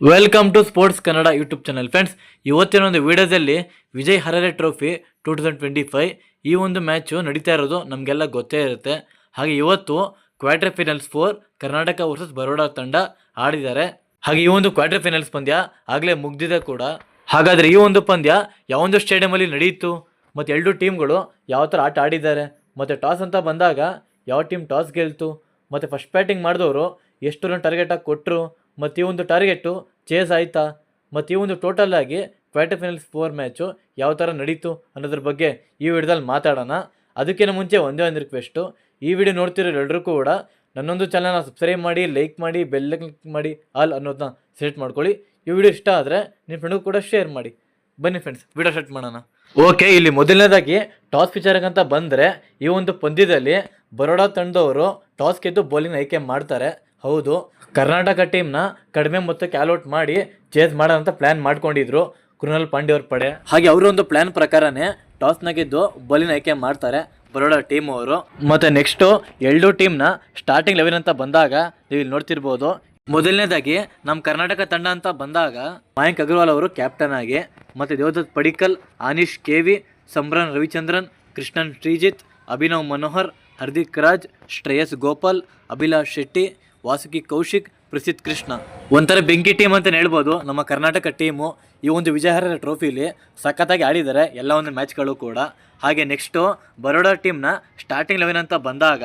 Welcome to sports Kannada YouTube channel. Friends, ಇವತ್ತಿನ ಒಂದು ವಿಡಿಯೋದಲ್ಲಿ ವಿಜಯ್ ಹರರೆ ಟ್ರೋಫಿ 2025 ಈ ಒಂದು ಮ್ಯಾಚು ನಡೀತಾ ಇರೋದು ನಮಗೆಲ್ಲ ಗೊತ್ತೇ ಇರುತ್ತೆ. ಹಾಗೆ ಇವತ್ತು quarter finals 4 Karnataka versus Baroda ತಂಡ ಆಡಿದ್ದಾರೆ. ಹಾಗೆ ಈ ಒಂದು ಕ್ವಾರ್ಟರ್ ಫೈನಲ್ಸ್ ಪಂದ್ಯ ಆಗಲೇ ಮುಗ್ದಿದೆ ಕೂಡ. ಹಾಗಾದರೆ ಈ ಒಂದು ಪಂದ್ಯ ಯಾವೊಂದು ಸ್ಟೇಡಿಯಮಲ್ಲಿ ನಡೆಯಿತು ಮತ್ತು ಎರಡು ಟೀಮ್ಗಳು ಯಾವ ಥರ ಆಟ ಆಡಿದ್ದಾರೆ, ಮತ್ತು ಟಾಸ್ ಅಂತ ಬಂದಾಗ ಯಾವ ಟೀಮ್ ಟಾಸ್ ಗೆಲ್ತು, ಮತ್ತು ಫಸ್ಟ್ ಬ್ಯಾಟಿಂಗ್ ಮಾಡಿದವರು ಎಷ್ಟು ರನ್ ಟಾರ್ಗೆಟಾಗಿ ಕೊಟ್ಟರು, ಮತ್ತು ಈ ಒಂದು ಟಾರ್ಗೆಟು ಚೇಸ್ ಆಯಿತಾ, ಮತ್ತು ಈ ಒಂದು ಟೋಟಲ್ ಆಗಿ ಕ್ವಾರ್ಟರ್ ಫೈನಲ್ಸ್ 4 ಮ್ಯಾಚು ಯಾವ ಥರ ನಡೀತು ಅನ್ನೋದ್ರ ಬಗ್ಗೆ ಈ ವಿಡಿಯೋದಲ್ಲಿ ಮಾತಾಡೋಣ. ಅದಕ್ಕಿಂತ ಮುಂಚೆ ಒಂದೇ ಒಂದು ರಿಕ್ವೆಸ್ಟು, ಈ ವಿಡಿಯೋ ನೋಡ್ತಿರೋ ಎಲ್ಲರೂ ಕೂಡ ನನ್ನೊಂದು ಚಾನಲ್ನ ಸಬ್ಸ್ಕ್ರೈಬ್ ಮಾಡಿ, ಲೈಕ್ ಮಾಡಿ, ಬೆಲ್ ಕ್ಲಿಕ್ ಮಾಡಿ, ಆಲ್ ಅನ್ನೋದನ್ನ ಸೆಲೆಕ್ಟ್ ಮಾಡ್ಕೊಳ್ಳಿ. ಈ ವಿಡಿಯೋ ಇಷ್ಟ ಆದರೆ ನಿಮ್ಮ ಫ್ರೆಂಡ್ಗೂ ಕೂಡ ಶೇರ್ ಮಾಡಿ. ಬನ್ನಿ ಫ್ರೆಂಡ್ಸ್, ವಿಡಿಯೋ ಸ್ಟಾರ್ಟ್ ಮಾಡೋಣ. ಓಕೆ, ಇಲ್ಲಿ ಮೊದಲನೇದಾಗಿ ಟಾಸ್ ವಿಚಾರಕ್ಕಂತ ಬಂದರೆ ಈ ಒಂದು ಪಂದ್ಯದಲ್ಲಿ ಬರೋಡಾ ತಂಡದವರು ಟಾಸ್ ಗೆದ್ದು ಬೌಲಿಂಗ್ ಆಯ್ಕೆ ಮಾಡ್ತಾರೆ. ಹೌದು, ಕರ್ನಾಟಕ ಟೀಮ್ನ ಕಡಿಮೆ ಮೊತ್ತಕ್ಕೆ ಆಲ್ಔಟ್ ಮಾಡಿ ಚೇಸ್ ಮಾಡೋಂಥ ಪ್ಲ್ಯಾನ್ ಮಾಡ್ಕೊಂಡಿದ್ರು ಕೃಣಾಲ್ ಪಾಂಡ್ಯ ಅವ್ರ ಪಡೆ. ಹಾಗೆ ಅವರ ಒಂದು ಪ್ಲ್ಯಾನ್ ಪ್ರಕಾರನೇ ಟಾಸ್ನ ಗೆದ್ದು ಬೌಲಿಂಗ್ ಆಯ್ಕೆ ಮಾಡ್ತಾರೆ ಬರೋಡಾ ಟೀಮ್ ಅವರು. ಮತ್ತು ನೆಕ್ಸ್ಟು ಎರಡು ಟೀಮ್ನ ಸ್ಟಾರ್ಟಿಂಗ್ 11 ಅಂತ ಬಂದಾಗ ನೀವು ಇಲ್ಲಿ ನೋಡ್ತಿರ್ಬೋದು. ಮೊದಲನೇದಾಗಿ ನಮ್ಮ ಕರ್ನಾಟಕ ತಂಡ ಅಂತ ಬಂದಾಗ ಮಯಾಂಕ್ ಅಗರ್ವಾಲ್ ಅವರು ಕ್ಯಾಪ್ಟನ್ ಆಗಿ, ಮತ್ತು ದೇವದತ್ ಪಡಿಕ್ಕಲ್, ಆನೀಶ್ ಕೆವಿ, ಸಂಬ್ರನ್ ರವಿಚಂದ್ರನ್, ಕೃಷ್ಣನ್ ಶ್ರೀಜಿತ್, ಅಭಿನವ್ ಮನೋಹರ್, ಹರ್ದಿಕ್ ರಾಜ್, ಶ್ರೇಯಸ್ ಗೋಪಾಲ್, ಅಭಿಲಾಷ್ ಶೆಟ್ಟಿ, ವಾಸುಕಿ ಕೌಶಿಕ್, ಪ್ರಸಿದ್ಧ್ ಕೃಷ್ಣ. ಒಂಥರ ಬೆಂಕಿ ಟೀಮ್ ಅಂತಲೇ ಹೇಳ್ಬೋದು ನಮ್ಮ ಕರ್ನಾಟಕ ಟೀಮು. ಈ ಒಂದು ವಿಜಯ್ ಹರರೆ ಟ್ರೋಫಿಲಿ ಸಖತ್ತಾಗಿ ಆಡಿದ್ದಾರೆ ಎಲ್ಲ ಒಂದು ಮ್ಯಾಚ್ಗಳು ಕೂಡ. ಹಾಗೆ ನೆಕ್ಸ್ಟು ಬರೋಡಾ ಟೀಮ್ನ ಸ್ಟಾರ್ಟಿಂಗ್ 11 ಅಂತ ಬಂದಾಗ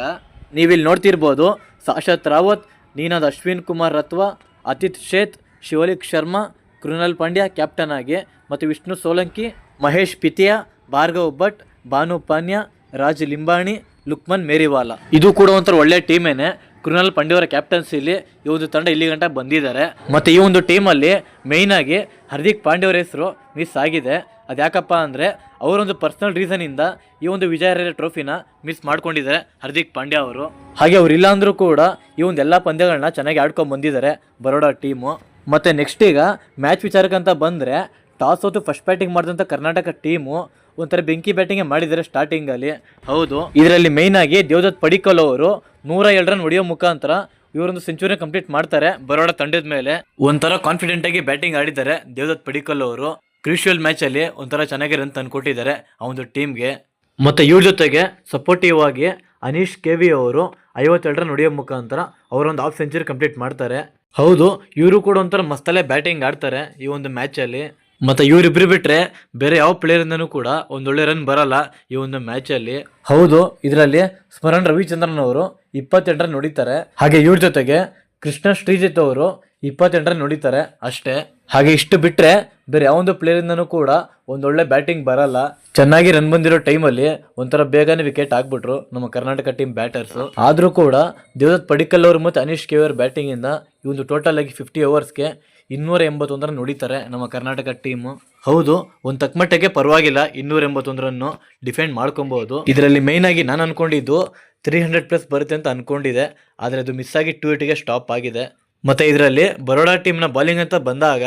ನೀವಿಲ್ಲಿ ನೋಡ್ತಿರ್ಬೋದು. ಸಾಶತ್ ರಾವತ್, ನೀನಾದ್ ಅಶ್ವಿನ್ ಕುಮಾರ್ ರತ್ವಾ, ಅತಿಥ್ ಶೇತ್, ಶಿವಲಿಕ್ ಶರ್ಮಾ, ಕೃಣಾಲ್ ಪಾಂಡ್ಯ ಕ್ಯಾಪ್ಟನ್ ಆಗಿ, ಮತ್ತು ವಿಷ್ಣು ಸೋಲಂಕಿ, ಮಹೇಶ್ ಪಿತಿಯಾ, ಭಾರ್ಗವ್ ಭಟ್, ಭಾನು ಪಾನ್ಯ, ರಾಜ್ ಲಿಂಬಾಣಿ, ಲುಕ್ಮನ್ ಮೇರಿವಾಲಾ. ಇದು ಕೂಡ ಒಂಥರ ಒಳ್ಳೆ ಟೀಮೇನೆ. ಕೃಣಾಲ್ ಪಾಂಡ್ಯ ಅವರ ಕ್ಯಾಪ್ಟನ್ಸಿಲಿ ಈ ಒಂದು ತಂಡ ಇಲ್ಲಿ ಗಂಟ ಬಂದಿದ್ದಾರೆ. ಮತ್ತು ಈ ಒಂದು ಟೀಮಲ್ಲಿ ಮೇಯ್ನಾಗಿ ಹಾರ್ದಿಕ್ ಪಾಂಡ್ಯ ಅವರ ಹೆಸರು ಮಿಸ್ ಆಗಿದೆ. ಅದು ಯಾಕಪ್ಪ ಅಂದರೆ ಅವರೊಂದು ಪರ್ಸನಲ್ ರೀಸನಿಂದ ಈ ಒಂದು ವಿಜಯ್ ಹರರೆ ಟ್ರೋಫಿನ ಮಿಸ್ ಮಾಡ್ಕೊಂಡಿದ್ದಾರೆ ಹಾರ್ದಿಕ್ ಪಾಂಡ್ಯ ಅವರು. ಹಾಗೆ ಅವರಿಲ್ಲ ಅಂದರೂ ಕೂಡ ಈ ಒಂದು ಎಲ್ಲ ಪಂದ್ಯಗಳನ್ನ ಚೆನ್ನಾಗಿ ಆಡ್ಕೊಂಡು ಬಂದಿದ್ದಾರೆ ಬರೋಡಾ ಟೀಮು. ಮತ್ತು ನೆಕ್ಸ್ಟ್ ಈಗ ಮ್ಯಾಚ್ ವಿಚಾರಕ್ಕಂತ ಬಂದರೆ ಟಾಸ್ ಹೊತ್ತು ಫಸ್ಟ್ ಬ್ಯಾಟಿಂಗ್ ಮಾಡಿದಂಥ ಕರ್ನಾಟಕ ಟೀಮು ಒಂಥರ ಬೆಂಕಿ ಬ್ಯಾಟಿಂಗೇ ಮಾಡಿದ್ದಾರೆ ಸ್ಟಾರ್ಟಿಂಗಲ್ಲಿ. ಹೌದು, ಇದರಲ್ಲಿ ಮೇಯ್ನಾಗಿ ದೇವದತ್ ಪಡಿಕ್ಕಲ್ ಅವರು 102 ರನ್ ಹೊಡೆಯೋ ಮುಖಾಂತರ ಇವರೊಂದು ಸೆಂಚುರಿ ಕಂಪ್ಲೀಟ್ ಮಾಡ್ತಾರೆ ಬರೋಡಾ ತಂಡದ ಮೇಲೆ. ಒಂಥರ ಕಾನ್ಫಿಡೆಂಟ್ ಆಗಿ ಬ್ಯಾಟಿಂಗ್ ಆಡಿದ್ದಾರೆ ದೇವದತ್ ಪಡಿಕ್ಕಲ್ ಅವರು. ಕ್ರೂಷಿಯಲ್ ಮ್ಯಾಚಲ್ಲಿ ಒಂಥರ ಚೆನ್ನಾಗಿ ರನ್ ತಂದುಕೊಟ್ಟಿದ್ದಾರೆ ಆ ಒಂದು ಟೀಮ್ಗೆ. ಮತ್ತು ಇವ್ರ ಜೊತೆಗೆ ಸಪೋರ್ಟಿವ್ ಆಗಿ ಅನೀಶ್ ಕೆವಿ ಅವರು 52 ರನ್ ಹೊಡೆಯೋ ಮುಖಾಂತರ ಅವರೊಂದು ಹಾಫ್ ಸೆಂಚುರಿ ಕಂಪ್ಲೀಟ್ ಮಾಡ್ತಾರೆ. ಹೌದು, ಇವರು ಕೂಡ ಒಂಥರ ಮಸ್ತಲ್ಲೇ ಬ್ಯಾಟಿಂಗ್ ಆಡ್ತಾರೆ ಈ ಒಂದು ಮ್ಯಾಚಲ್ಲಿ. ಮತ್ತು ಇವರಿಬ್ಬರು ಬಿಟ್ಟರೆ ಬೇರೆ ಯಾವ ಪ್ಲೇಯರಿಂದನೂ ಕೂಡ ಒಂದೊಳ್ಳೆ ರನ್ ಬರಲ್ಲ ಈ ಒಂದು ಮ್ಯಾಚಲ್ಲಿ. ಹೌದು, ಇದರಲ್ಲಿ ಸ್ಮರಣ್ ರವಿಚಂದ್ರನ್ ಅವರು 28 ರನ್ ಹೊಡಿತಾರೆ. ಹಾಗೆ ಇವ್ರ ಜೊತೆಗೆ ಕೃಷ್ಣ ಶ್ರೀಜಿತ್ ಅವರು 28 ರನ್ ಹೊಡಿತಾರೆ ಅಷ್ಟೇ. ಹಾಗೆ ಇಷ್ಟು ಬಿಟ್ಟರೆ ಬೇರೆ ಯಾವೊಂದು ಪ್ಲೇಯರಿಂದನೂ ಕೂಡ ಒಂದೊಳ್ಳೆ ಬ್ಯಾಟಿಂಗ್ ಬರಲ್ಲ. ಚೆನ್ನಾಗಿ ರನ್ ಬಂದಿರೋ ಟೈಮಲ್ಲಿ ಒಂಥರ ಬೇಗನೆ ವಿಕೆಟ್ ಹಾಕ್ಬಿಟ್ರು ನಮ್ಮ ಕರ್ನಾಟಕ ಟೀಮ್ ಬ್ಯಾಟರ್ಸು. ಆದರೂ ಕೂಡ ದೇವದತ್ ಪಡಿಕ್ಕಲ್ ಅವರು ಮತ್ತು ಅನೀಶ್ ಕೆ ಅವರ ಬ್ಯಾಟಿಂಗಿಂದ ಈ ಒಂದು ಟೋಟಲ್ ಆಗಿ 50 ಓವರ್ಸ್ಗೆ 281 ರನ್ ಹೊಡಿತಾರೆ ನಮ್ಮ ಕರ್ನಾಟಕ ಟೀಮು. ಹೌದು, ಒಂದು ತಕ್ಕಮಟ್ಟಿಗೆ ಪರವಾಗಿಲ್ಲ, 281 ರನ್ನು ಡಿಫೆಂಡ್ ಮಾಡ್ಕೊಬೋದು. ಇದರಲ್ಲಿ ಮೇಯ್ನಾಗಿ ನಾನು ಅಂದ್ಕೊಂಡಿದ್ದು 300+ ಬರುತ್ತೆ ಅಂತ ಅಂದ್ಕೊಂಡಿದ್ದೆ, ಆದರೆ ಅದು ಮಿಸ್ ಆಗಿ 280ಗೆ ಸ್ಟಾಪ್ ಆಗಿದೆ. ಮತ್ತು ಇದರಲ್ಲಿ ಬರೋಡಾ ಟೀಮ್ನ ಬಾಲಿಂಗ್ ಅಂತ ಬಂದಾಗ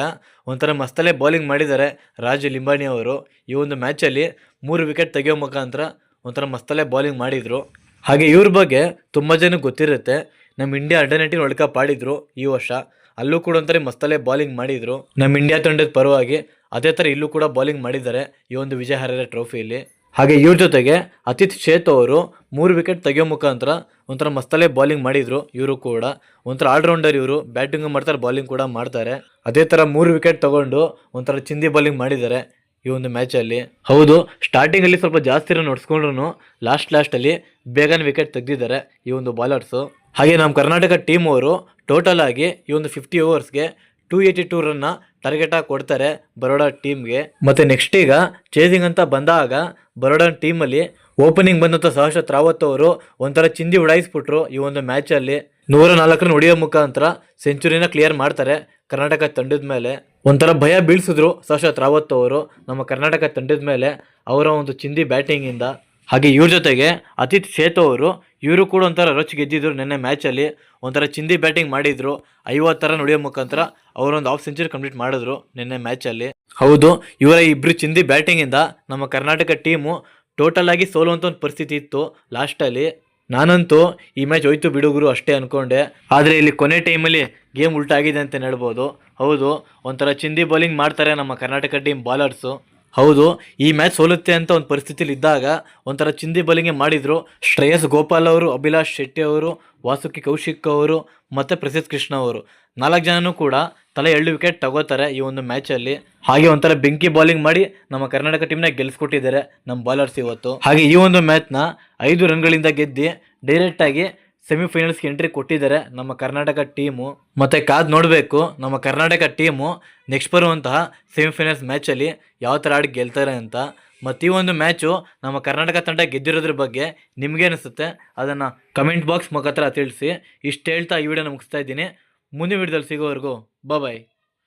ಒಂಥರ ಮಸ್ತಲ್ಲೇ ಬಾಲಿಂಗ್ ಮಾಡಿದ್ದಾರೆ ರಾಜ್ ಲಿಂಬಾಣಿ ಅವರು. ಈ ಒಂದು ಮ್ಯಾಚಲ್ಲಿ 3 ವಿಕೆಟ್ ತೆಗೆಯೋ ಮುಖಾಂತರ ಒಂಥರ ಮಸ್ತಲ್ಲೇ ಬಾಲಿಂಗ್ ಮಾಡಿದರು. ಹಾಗೆ ಇವ್ರ ಬಗ್ಗೆ ತುಂಬ ಜನಕ್ಕೆ ಗೊತ್ತಿರುತ್ತೆ. ನಮ್ಮ ಇಂಡಿಯಾ ಅಂಡರ್-19 ವರ್ಲ್ಡ್ ಕಪ್ ಆಡಿದರು ಈ ವರ್ಷ, ಅಲ್ಲೂ ಕೂಡ ಒಂಥರ ಮಸ್ತಲ್ಲೇ ಬಾಲಿಂಗ್ ಮಾಡಿದರು ನಮ್ಮ ಇಂಡಿಯಾ ತಂಡದ ಪರವಾಗಿ. ಅದೇ ಥರ ಇಲ್ಲೂ ಕೂಡ ಬಾಲಿಂಗ್ ಮಾಡಿದ್ದಾರೆ ಈ ಒಂದು ವಿಜಯ್ ಹರರೆ ಟ್ರೋಫಿಯಲ್ಲಿ. ಹಾಗೆ ಇವ್ರ ಜೊತೆಗೆ ಅತಿಥ್ ಶೇತ್ ಅವರು 3 ವಿಕೆಟ್ ತೆಗೆಯೋ ಮುಖಾಂತರ ಒಂಥರ ಮಸ್ತಲ್ಲೇ ಬಾಲಿಂಗ್ ಮಾಡಿದರು. ಇವರು ಕೂಡ ಒಂಥರ ಆಲ್ರೌಂಡರ್, ಇವರು ಬ್ಯಾಟಿಂಗು ಮಾಡ್ತಾರೆ, ಬಾಲಿಂಗ್ ಕೂಡ ಮಾಡ್ತಾರೆ. ಅದೇ ಥರ 3 ವಿಕೆಟ್ ತೊಗೊಂಡು ಒಂಥರ ಚಿಂದಿ ಬಾಲಿಂಗ್ ಮಾಡಿದ್ದಾರೆ ಈ ಒಂದು ಮ್ಯಾಚಲ್ಲಿ. ಹೌದು, ಸ್ಟಾರ್ಟಿಂಗಲ್ಲಿ ಸ್ವಲ್ಪ ಜಾಸ್ತಿ ರನ್ ಹೊಡ್ಸ್ಕೊಂಡ್ರು ಲಾಸ್ಟಲ್ಲಿ ಬೇಗನೆ ವಿಕೆಟ್ ತೆಗೆದಿದ್ದಾರೆ ಈ ಒಂದು ಬಾಲರ್ಸು. ಹಾಗೆ ನಮ್ಮ ಕರ್ನಾಟಕ ಟೀಮ್ ಅವರು ಟೋಟಲ್ ಆಗಿ ಈ ಒಂದು 50 ಓವರ್ಸ್ಗೆ 282 ರನ್ನ ಟಾರ್ಗೆಟಾಗಿ ಕೊಡ್ತಾರೆ ಬರೋಡಾ ಟೀಮ್ಗೆ. ಮತ್ತು ನೆಕ್ಸ್ಟ್ ಈಗ ಚೇಸಿಂಗ್ ಅಂತ ಬಂದಾಗ ಬರೋಡಾ ಟೀಮಲ್ಲಿ ಓಪನಿಂಗ್ ಬಂದಂಥ ಸಾಶತ್ ರಾವತ್ ಅವರು ಒಂಥರ ಚಿಂದಿ ಉಡಾಯಿಸ್ಬಿಟ್ರು ಈ ಒಂದು ಮ್ಯಾಚಲ್ಲಿ. 104 ರನ್ ಹೊಡೆಯೋ ಮುಖಾಂತರ ಸೆಂಚುರಿನ ಕ್ಲಿಯರ್ ಮಾಡ್ತಾರೆ ಕರ್ನಾಟಕ ತಂಡದ ಮೇಲೆ. ಒಂಥರ ಭಯ ಬೀಳಿಸಿದ್ರು ಸಾಶತ್ ರಾವತ್ ಅವರು ನಮ್ಮ ಕರ್ನಾಟಕ ತಂಡದ ಮೇಲೆ ಅವರ ಒಂದು ಚಿಂದಿ ಬ್ಯಾಟಿಂಗಿಂದ. ಹಾಗೆ ಇವ್ರ ಜೊತೆಗೆ ಅತಿಥ್ ಶೇತ್ ಅವರು, ಇವರು ಕೂಡ ಒಂಥರ ರಚ್ ಗೆದ್ದಿದ್ರು ನಿನ್ನೆ ಮ್ಯಾಚಲ್ಲಿ. ಒಂಥರ ಚಿಂದಿ ಬ್ಯಾಟಿಂಗ್ ಮಾಡಿದರು, 50 ರನ್ ಹೊಡೆಯೋ ಮುಖಾಂತರ ಅವರೊಂದು ಹಾಫ್ ಸೆಂಚುರಿ ಕಂಪ್ಲೀಟ್ ಮಾಡಿದ್ರು ನಿನ್ನೆ ಮ್ಯಾಚಲ್ಲಿ. ಹೌದು, ಇವರ ಇಬ್ಬರು ಚಿಂದಿ ಬ್ಯಾಟಿಂಗಿಂದ ನಮ್ಮ ಕರ್ನಾಟಕ ಟೀಮು ಟೋಟಲ್ ಆಗಿ ಸೋಲುವಂಥ ಒಂದು ಪರಿಸ್ಥಿತಿ ಇತ್ತು ಲಾಸ್ಟಲ್ಲಿ. ನಾನಂತೂ ಈ ಮ್ಯಾಚ್ ಹೋಯ್ತು ಬಿಡುಗರು ಅಷ್ಟೇ ಅನ್ಕೊಂಡೆ, ಆದರೆ ಇಲ್ಲಿ ಕೊನೆ ಟೈಮಲ್ಲಿ ಗೇಮ್ ಉಲ್ಟಾಗಿದೆ ಅಂತ ಹೇಳ್ಬೋದು. ಹೌದು, ಒಂಥರ ಚಿಂದಿ ಬೌಲಿಂಗ್ ಮಾಡ್ತಾರೆ ನಮ್ಮ ಕರ್ನಾಟಕ ಟೀಮ್ ಬಾಲರ್ಸು. ಹೌದು, ಈ ಮ್ಯಾಚ್ ಸೋಲುತ್ತೆ ಅಂತ ಒಂದು ಪರಿಸ್ಥಿತಿಲಿ ಇದ್ದಾಗ ಒಂಥರ ಚಿಂದಿ ಬೌಲಿಂಗೇ ಮಾಡಿದರು. ಶ್ರೇಯಸ್ ಗೋಪಾಲ್ ಅವರು, ಅಭಿಲಾಷ್ ಶೆಟ್ಟಿ ಅವರು, ವಾಸುಕಿ ಕೌಶಿಕ್ ಅವರು ಮತ್ತು ಪ್ರಸಿದ್ಧ ಕೃಷ್ಣ ಅವರು 4 ಜನನೂ ಕೂಡ ತಲೆ 2 ವಿಕೆಟ್ ತಗೋತಾರೆ ಈ ಒಂದು ಮ್ಯಾಚಲ್ಲಿ. ಹಾಗೆ ಒಂಥರ ಬೆಂಕಿ ಬೌಲಿಂಗ್ ಮಾಡಿ ನಮ್ಮ ಕರ್ನಾಟಕ ಟೀಮ್ನ ಗೆಲ್ಲಿಸ್ಕೊಟ್ಟಿದ್ದಾರೆ ನಮ್ಮ ಬಾಲರ್ಸ್ ಇವತ್ತು. ಹಾಗೆ ಈ ಒಂದು ಮ್ಯಾಚ್ನ 5 ರನ್ಗಳಿಂದ ಗೆದ್ದು ಡೈರೆಕ್ಟಾಗಿ ಸೆಮಿಫೈನಲ್ಸ್ಗೆ ಎಂಟ್ರಿ ಕೊಟ್ಟಿದ್ದಾರೆ ನಮ್ಮ ಕರ್ನಾಟಕ ಟೀಮು. ಮತ್ತು ಕಾದು ನೋಡಬೇಕು ನಮ್ಮ ಕರ್ನಾಟಕ ಟೀಮು ನೆಕ್ಸ್ಟ್ ಬರುವಂತಹ ಸೆಮಿಫೈನಲ್ಸ್ ಮ್ಯಾಚಲ್ಲಿ ಯಾವ ಥರ ಆಡಿ ಗೆಲ್ತಾರೆ ಅಂತ. ಮತ್ತು ಈ ಒಂದು ಮ್ಯಾಚು ನಮ್ಮ ಕರ್ನಾಟಕ ತಂಡ ಗೆದ್ದಿರೋದ್ರ ಬಗ್ಗೆ ನಿಮ್ಗೆ ಅನಿಸುತ್ತೆ ಅದನ್ನು ಕಮೆಂಟ್ ಬಾಕ್ಸ್ ಮುಖಾಂತರ ತಿಳಿಸಿ. ಇಷ್ಟು ಹೇಳ್ತಾ ಈ ವಿಡಿಯೋನ ಮುಗಿಸ್ತಾ ಇದ್ದೀನಿ. ಮುಂದಿನ ವಿಡಿಯೋದಲ್ಲಿ ಸಿಗೋವರೆಗೂ ಬಾಯ್.